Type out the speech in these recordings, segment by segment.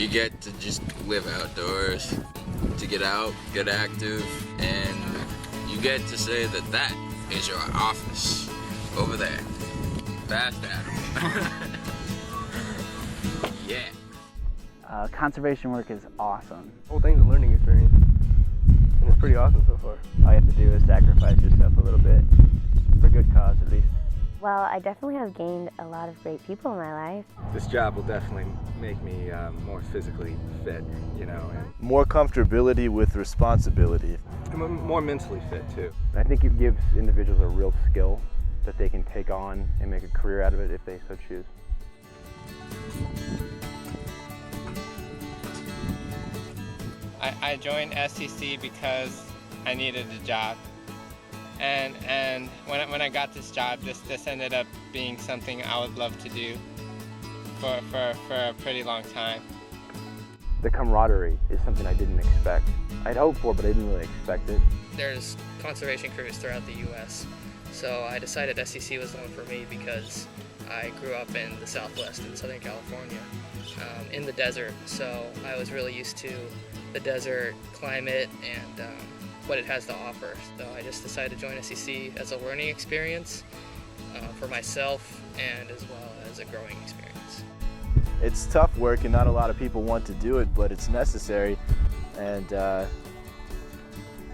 You get to just live outdoors, to get out, get active, and you get to say that that is your office over there. Fast Adam. Yeah. Conservation work is awesome. The whole thing's a learning experience, and it's pretty awesome so far. All you have to do is sacrifice yourself a little bit, for good cause at least. Well, I definitely have gained a lot of great people in my life. This job will definitely make me more physically fit, you know. And more comfortability with responsibility. more mentally fit too. I think it gives individuals a real skill that they can take on and make a career out of it if they so choose. I joined SCC because I needed a job. And when I got this job, this ended up being something I would love to do for a pretty long time. The camaraderie is something I didn't expect. I'd hoped for, but I didn't really expect it. There's conservation crews throughout the U.S., so I decided SCC was the one for me because I grew up in the Southwest in Southern California, in the desert, so I was really used to the desert climate and what it has to offer. So I just decided to join SCC as a learning experience for myself and as well as a growing experience. It's tough work and not a lot of people want to do it, but it's necessary, and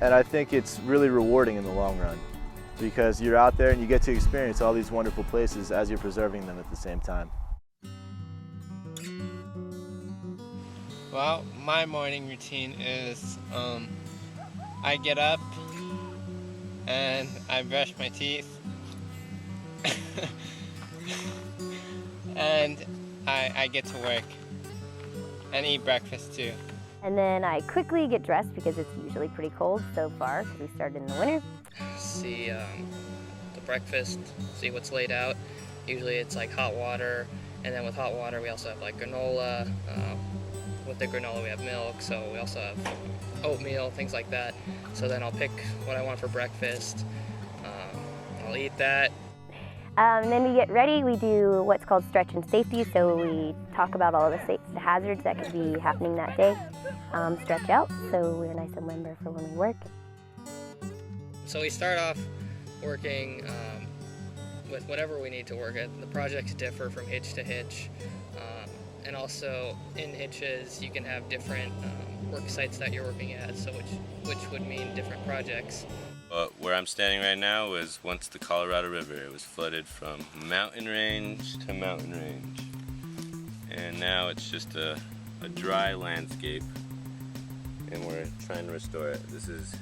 I think it's really rewarding in the long run because you're out there and you get to experience all these wonderful places as you're preserving them at the same time. Well, my morning routine is I get up and I brush my teeth and I get to work and eat breakfast too. And then I quickly get dressed because it's usually pretty cold so far because we started in the winter. See the breakfast, see what's laid out. Usually it's like hot water, and then with hot water we also have like granola. With the granola we have milk, so we also have oatmeal, things like that. So then I'll pick what I want for breakfast. I'll eat that. And then we get ready, we do what's called stretch and safety, so we talk about all of the hazards that could be happening that day. Stretch out, so we're nice and limber for when we work. So we start off working with whatever we need to work at. The projects differ from hitch to hitch. And also in hitches you can have different work sites that you're working at, so which would mean different projects. Where I'm standing right now was once the Colorado River. It was flooded from mountain range to mountain range. And now it's just a dry landscape, and we're trying to restore it. This is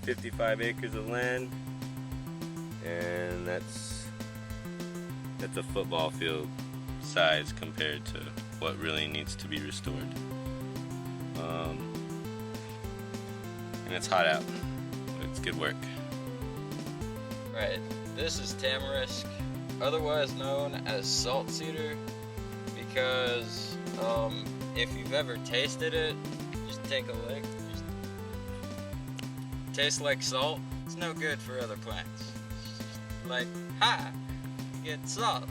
55 acres of land, and that's a football field size compared to what really needs to be restored. And it's hot out, but it's good work. Right, this is tamarisk, otherwise known as salt cedar, because if you've ever tasted it, just take a lick. Just tastes like salt. It's no good for other plants. Like, ha, get salt.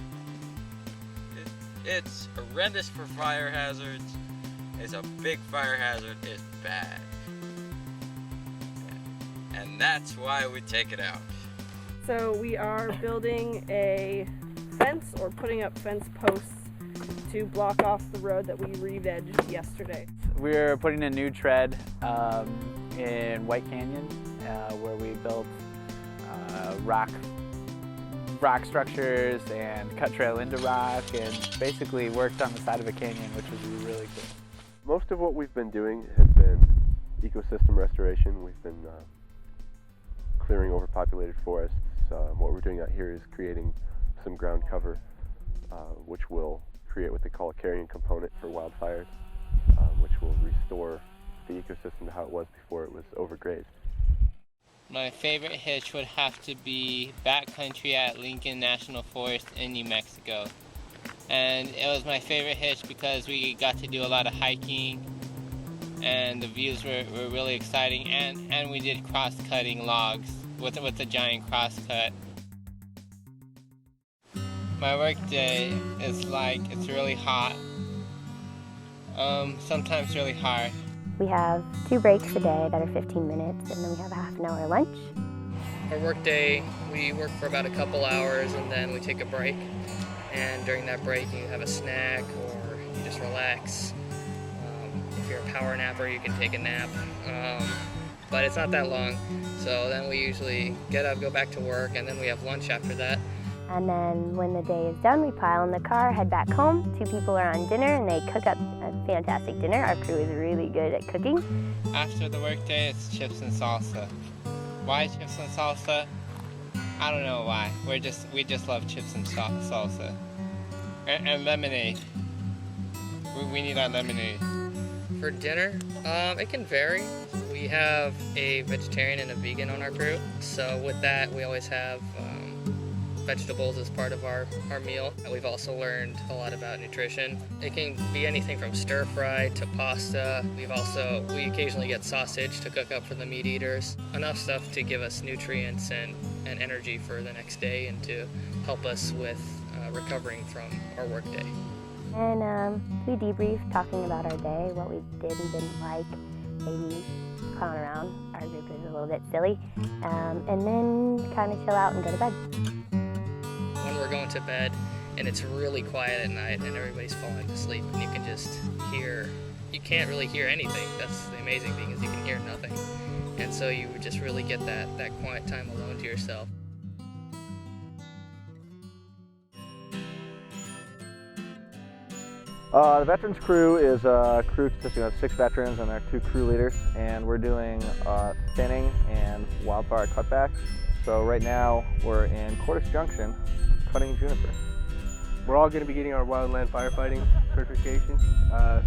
It's horrendous for fire hazards. It's a big fire hazard. It's bad. And that's why we take it out. So we are building a fence or putting up fence posts to block off the road that we re-vegged yesterday. We're putting a new tread in White Canyon where we built rock structures and cut trail into rock and basically worked on the side of a canyon, which was really cool. Most of what we've been doing has been ecosystem restoration. We've been clearing overpopulated forests. What we're doing out here is creating some ground cover, which will create what they call a carrying component for wildfires, which will restore the ecosystem to how it was before it was overgrazed. My favorite hitch would have to be backcountry at Lincoln National Forest in New Mexico. And it was my favorite hitch because we got to do a lot of hiking and the views were really exciting, and we did cross-cutting logs with a giant cross-cut. My work day is like, it's really hot. Sometimes really hard. We have 2 breaks a day that are 15 minutes, and then we have a half an hour lunch. Our work day, we work for about a couple hours and then we take a break. And during that break, you have a snack or you just relax. If you're a power napper, you can take a nap. But it's not that long. So then we usually get up, go back to work, and then we have lunch after that. And then when the day is done, we pile in the car, head back home. 2 people are on dinner, and they cook up a fantastic dinner. Our crew is really good at cooking. After the work day, it's chips and salsa. Why chips and salsa? I don't know why. We just love chips and salsa. And lemonade. We need our lemonade. For dinner, it can vary. We have a vegetarian and a vegan on our crew. So with that, we always have vegetables as part of our meal. We've also learned a lot about nutrition. It can be anything from stir fry to pasta. We occasionally get sausage to cook up for the meat eaters. Enough stuff to give us nutrients and energy for the next day and to help us with recovering from our work day. And we debrief, talking about our day, what we did and didn't like, maybe clown around. Our group is a little bit silly. And then kind of chill out and go to bed. When we're going to bed and it's really quiet at night and everybody's falling asleep and you can just hear, you can't really hear anything. That's the amazing thing, is you can hear nothing. And so you just really get that quiet time alone to yourself. The Veterans Crew is a crew consisting of 6 veterans and our 2 crew leaders, and we're doing thinning and wildfire cutbacks. So right now we're in Cordes Junction cutting juniper. We're all going to be getting our wildland firefighting certification.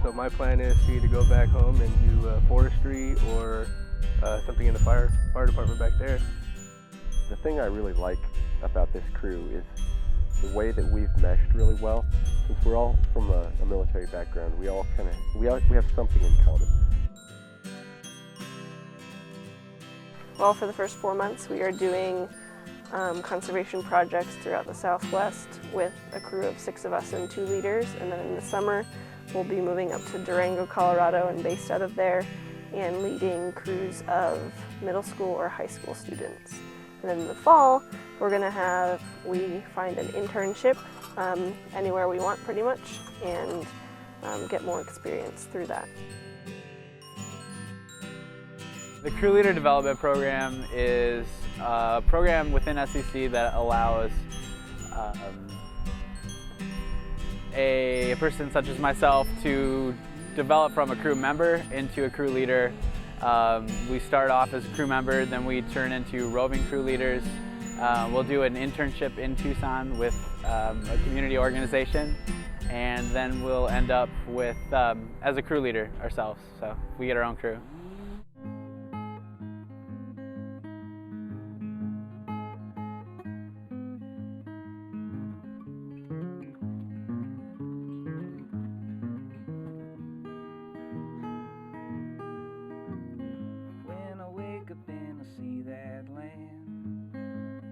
So my plan is to either go back home and do forestry or something in the fire department back there. The thing I really like about this crew is the way that we've meshed really well. Since we're all from a military background, we have something in common. Well, for the first 4 months, we are doing conservation projects throughout the Southwest with a crew of 6 of us and 2 leaders. And then in the summer, we'll be moving up to Durango, Colorado, and based out of there, and leading crews of middle school or high school students. And then in the fall, we find an internship anywhere we want pretty much, and get more experience through that. The Crew Leader Development Program is a program within SCC that allows a person such as myself to develop from a crew member into a crew leader. We start off as a crew member, then we turn into roving crew leaders. We'll do an internship in Tucson with a community organization, and then we'll end up with as a crew leader ourselves. So we get our own crew.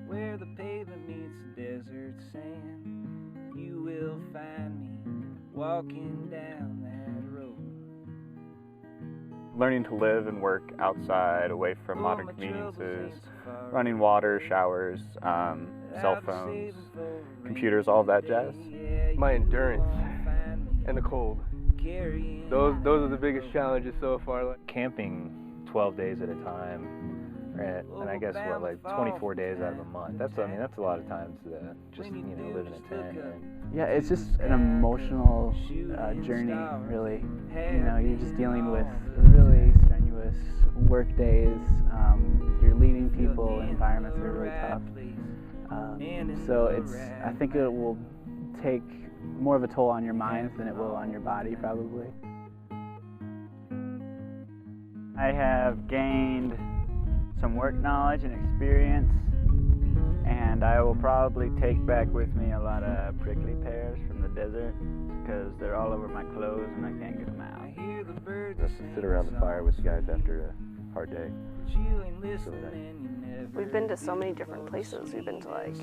Where the pavement meets the desert sand, you will find me walking down that road. Learning to live and work outside, away from modern conveniences, running water, showers, cell phones, computers, all of that jazz. My endurance and the cold. Those are the biggest challenges so far. Camping 12 days at a time. And I guess what, like 24 days out of a month. That's a lot of times to just live in a tent. Yeah, it's just an emotional journey, really. You're just dealing with really strenuous work days. You're leading people in environments that are really tough. So I think it will take more of a toll on your mind than it will on your body, probably. I have gained some work knowledge and experience, and I will probably take back with me a lot of prickly pears from the desert because they're all over my clothes and I can't get them out. Just to sit around the fire with the guys after a hard day. It's really nice. We've been to so many different places. We've been to like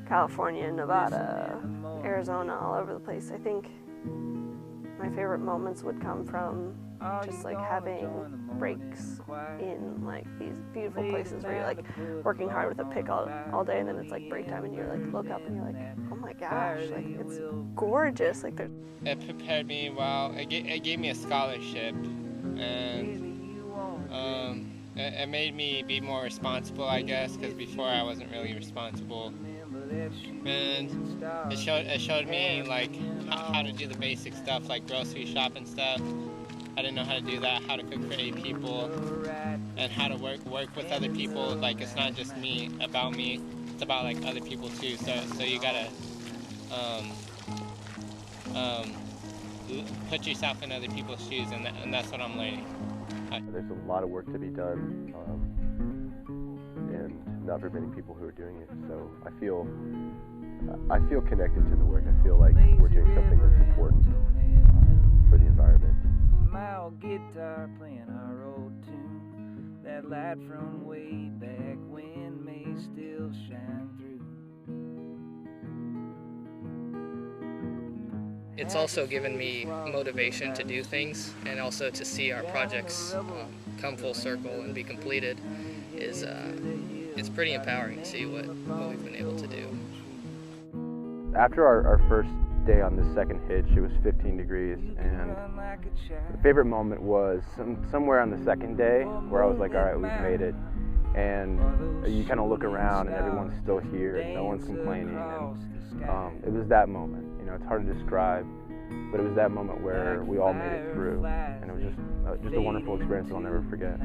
California, Nevada, Arizona, all over the place. I think My favorite moments would come from just like having breaks in like these beautiful places where you're like working hard with a pick all day, and then it's like break time and you like look up and you're like, oh my gosh, like it's gorgeous. Like it prepared me well. It gave me a scholarship, and it made me be more responsible, I guess, because before I wasn't really responsible. And it showed me like how to do the basic stuff like grocery shop and stuff. I didn't know how to do that, how to cook for 8 people, and how to work with other people. Like it's not just about me, it's about like other people too. So you gotta put yourself in other people's shoes, and that's what I'm learning. There's a lot of work to be done, and not very many people who are doing it. So I feel connected to the work. I feel like we're doing something that's important for the environment. My old guitar playing our old tune, that light from way back when may still shine through. It's also given me motivation to do things, and also to see our projects come full circle and be completed is it's pretty empowering to see what we've been able to do. After our first day on the second hitch, it was 15 degrees, and the favorite moment was somewhere on the second day where I was like, all right, we've made it. And you kind of look around and everyone's still here and no one's complaining. And it was that moment. You know, it's hard to describe, but it was that moment where we all made it through. And it was just a wonderful experience I'll never forget.